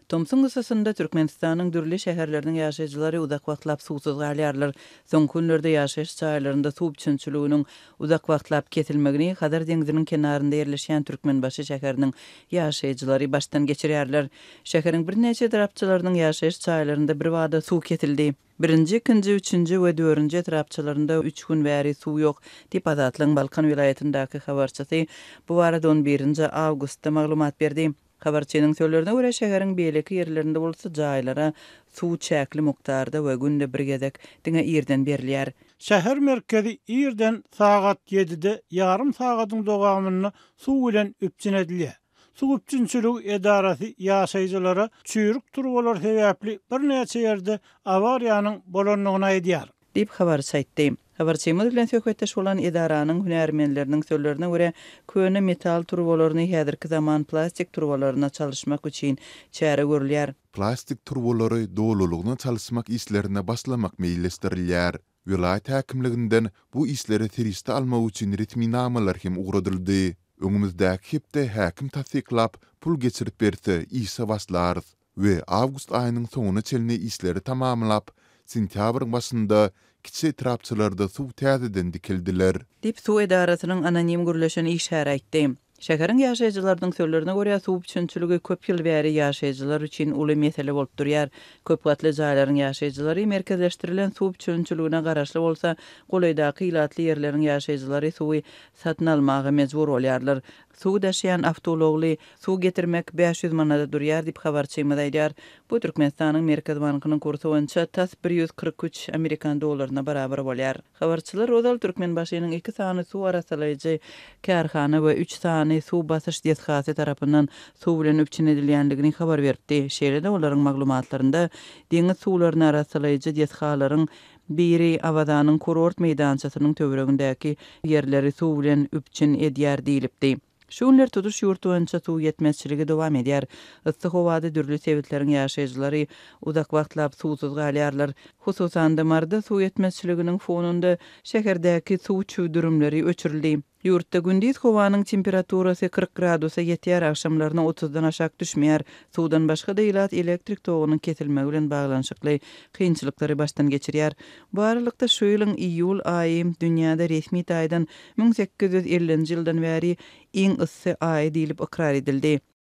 Tomsun gysasynda Türkmenistanyň dürli şäherleriniň ýaşaýjylary uzak wagtlap suwsuz galýarlar. Soň günlerde ýaşaýyş çaýlarynda suw üçinçiliginiň uzak wagtlap ketilmegini Hadar deňiziniň kenarynda ýerleşýän Türkmenbaşy şäheriniň ýaşaýjylary baştan geçirýärler. Şäheriň bir neçe tarapçylarynyň ýaşaýyş çaýlarynda bir wada suw ketildi. Birinji, ikinji, üçinji we dörünji tarapçylarynda 3 gün bäri suw ýok, diýip Azatlyň Balkan vilayatyndäki habarçysy bu barada 11-nji awgustda maglumat berdi. Habarçynyň sözlerine görä şäheriň beýleki ýerlerinde bolsa jaýlara suw çäkli mukdarda we günde bir gezek diňe ýerden berilýär. Şäher merkezi ýerden sagat 7-de ýarym sagatyň dogamyny suw bilen üpçünedilýär. Suw üçinçiligi edarasy ýaşaýjylara çüýrük turwalar sebäpli bir näçe ýerde awariýanyň bolanlygyna aýdýar, diýip habarçy aýtdy. Habarçymyz bilen söhbetdeş bolan edaranyň hünärmenleriniň sözlerine görä köne metal turbalaryny häzirki zaman plastik turbalaryna çalışmak üçin çäre görülýär. Plastik turbalary dolulugyna çalışmak işlerine başlamak meýilleşdirilýär. Vilayet häkimliginden bu işleri teriste almak üçin ritminamalar hem ugradyldy. Öňümüzdäki hepde häkim tasdiklap pul geçirip berse işe başlar we awgust aýynyň soňuna çelne işleri tamamlap sentýabryň başynda kiçi tarapçylarda suw täzeden dikildiler. Dip suw edarasynyň anonim gürleşen işare aýtdy. Şäheriň ýaşaýjylarynyň sözlerine görä suw üçinçiligi köp ýyl bäri ýaşaýjylar üçin uly mesele bolup durýar. Köp gatly jaýlaryň ýaşaýjylary merkezleşdirilen suw üçinçiligine garaşly bolsa, golaýdaky ýylatly ýerleriň ýaşaýjylary suwy satyn almagy mejbur bolýarlar. Suw daşıyan avtologly suw getirmek 500 manada durýar diýip habarçymyz aýdýar. Bu Türkmenistanyň Merkez Bankynyň kursu boýunça tas 143 Amerikan dollaryna barabar bolýar. Habarçylar Rozal Türkmenbaşynyň 2 sany suw arasalyjy karhana we 3 sany suw basyş deszgasy tarapyndan suw bilen üpçünedilýändigini habar berdi. Şeýle-de olaryň maglumatlarynda deňiz suwlaryny arasalyjy deszgalaryň biri Awazanyň kurort meýdançasynyň töweregindäki ýerleri suw bilen üpçün edýär diýilipdi. Şunlar tutuş ýurtu boýunça suw ýetmezçiligi dowam edýär. Yssyk howada dürli sebetleriň ýaşaýjylary uzak wagtlap suwsuz galýarlar. Hususan da marda suw ýetmezçiliginiň fonunda şäherdäki suw çüýdürümleri öçürildi. Ýurtda gündüz howanyň temperaturasy 40 gradusa ýetýär, akşamlaryna 30-dan aşak düşmeýär. Suwdan başga da ýylat elektrik togynyň kesilmegi bilen baglanşykly kynçylyklary başdan geçirýär. Bu aralykda şu ýylyň iýul aýy dünýäde resmi taýdan 1850-nji ýyldan bäri iň issy aý diýilip ikrar edildi.